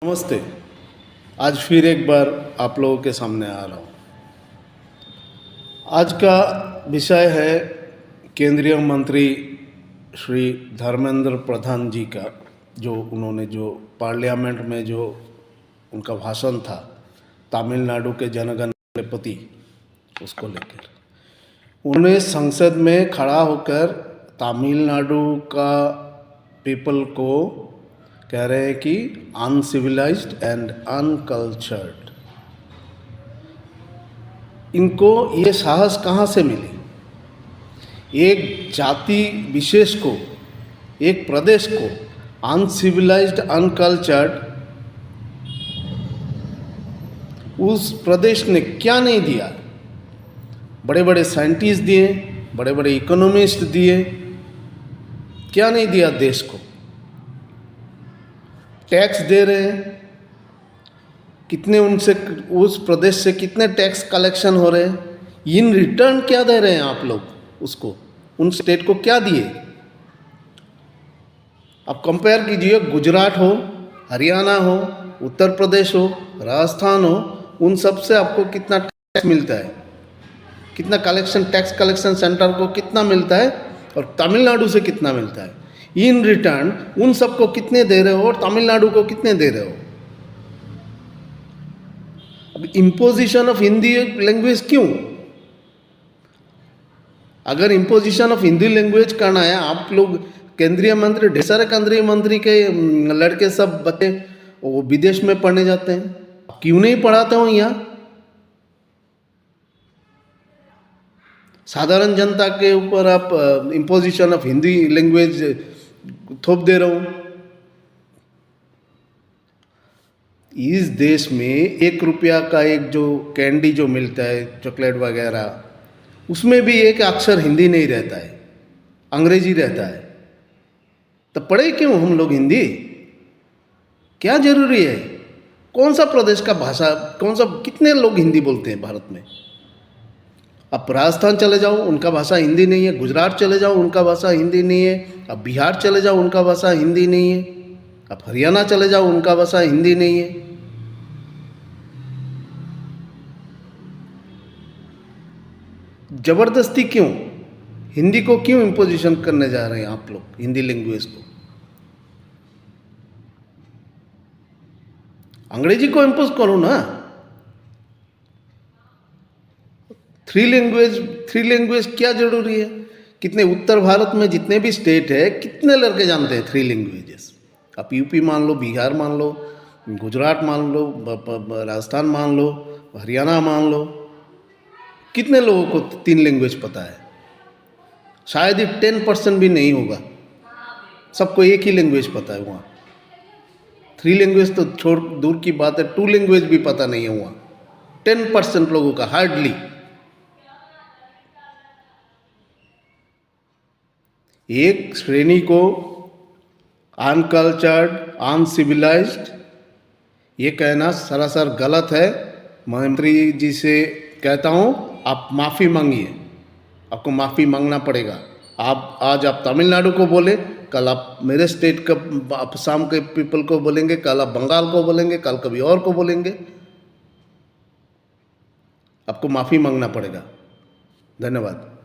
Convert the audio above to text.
नमस्ते। आज फिर एक बार आप लोगों के सामने आ रहा हूँ। आज का विषय है केंद्रीय मंत्री श्री धर्मेंद्र प्रधान जी का, जो उन्होंने जो पार्लियामेंट में जो उनका भाषण था तमिलनाडु के जनगण के प्रति, उसको लेकर उन्होंने संसद में खड़ा होकर तमिलनाडु का पीपल को कह रहे हैं कि अनसिविलाइज्ड एंड अनकल्चर्ड। इनको ये साहस कहाँ से मिली? एक जाति विशेष को, एक प्रदेश को अनसिविलाइज्ड अनकल्चर्ड, उस प्रदेश ने क्या नहीं दिया? बड़े बड़े साइंटिस्ट दिए, बड़े बड़े इकोनॉमिस्ट दिए, क्या नहीं दिया देश को? टैक्स दे रहे हैं, कितने उनसे, उस प्रदेश से कितने टैक्स कलेक्शन हो रहे हैं, इन रिटर्न क्या दे रहे हैं आप लोग उसको? उन स्टेट को क्या दिए? अब कंपेयर कीजिए, गुजरात हो, हरियाणा हो, उत्तर प्रदेश हो, राजस्थान हो, उन सब से आपको कितना टैक्स मिलता है, कितना कलेक्शन, टैक्स कलेक्शन सेंटर को कितना मिलता है, और तमिलनाडु से कितना मिलता है? इन रिटर्न उन सबको कितने दे रहे हो और तमिलनाडु को कितने दे रहे हो? अब इम्पोजिशन ऑफ हिंदी लैंग्वेज क्यों? अगर इम्पोजिशन ऑफ हिंदी लैंग्वेज करना है, आप लोग केंद्रीय मंत्री, ढेर सारे केंद्रीय मंत्री के लड़के सब बच्चे वो विदेश में पढ़ने जाते हैं, क्यों नहीं पढ़ाते हो यहाँ? साधारण जनता के ऊपर आप इम्पोजिशन ऑफ हिंदी लैंग्वेज थोप दे रहे हो। इस देश में 1 रुपया का एक जो कैंडी जो मिलता है, चॉकलेट वगैरह, उसमें भी एक अक्षर हिंदी नहीं रहता है, अंग्रेजी रहता है। तो पढ़े क्यों हम लोग हिंदी? क्या जरूरी है? कौन सा प्रदेश का भाषा, कौन सा, कितने लोग हिंदी बोलते हैं भारत में? अब राजस्थान चले जाओ, उनका भाषा हिंदी नहीं है। गुजरात चले जाओ, उनका भाषा हिंदी नहीं है। अब बिहार चले जाओ, उनका भाषा हिंदी नहीं है। अब हरियाणा चले जाओ, उनका भाषा हिंदी नहीं है। जबरदस्ती क्यों? हिंदी को क्यों इम्पोजिशन करने जा रहे हैं आप लोग, हिंदी लैंग्वेज को? अंग्रेजी को इम्पोज करो ना। थ्री लैंग्वेज क्या जरूरी है? कितने उत्तर भारत में जितने भी स्टेट है, कितने लड़के जानते हैं 3 लैंग्वेजेस? आप यूपी मान लो, बिहार मान लो, गुजरात मान लो, राजस्थान मान लो, हरियाणा मान लो, कितने लोगों को 3 लैंग्वेज पता है? शायद ही 10% भी नहीं होगा। सबको एक ही लैंग्वेज पता है वहाँ। 3 लैंग्वेज तो छोड़ दूर की बात है, 2 लैंग्वेज भी पता नहीं है वहाँ 10% लोगों का, हार्डली। एक श्रेणी को अनकल्चर्ड, अनसिविलाइज्ड, ये कहना सरासर गलत है। मंत्री जी से कहता हूँ, आप माफ़ी मांगिए, आपको माफ़ी मांगना पड़ेगा। आज आप तमिलनाडु को बोले, कल आप मेरे स्टेट का, आप शाम के पीपल को बोलेंगे, कल आप बंगाल को बोलेंगे, कल कभी और को बोलेंगे। आपको माफ़ी मांगना पड़ेगा। धन्यवाद।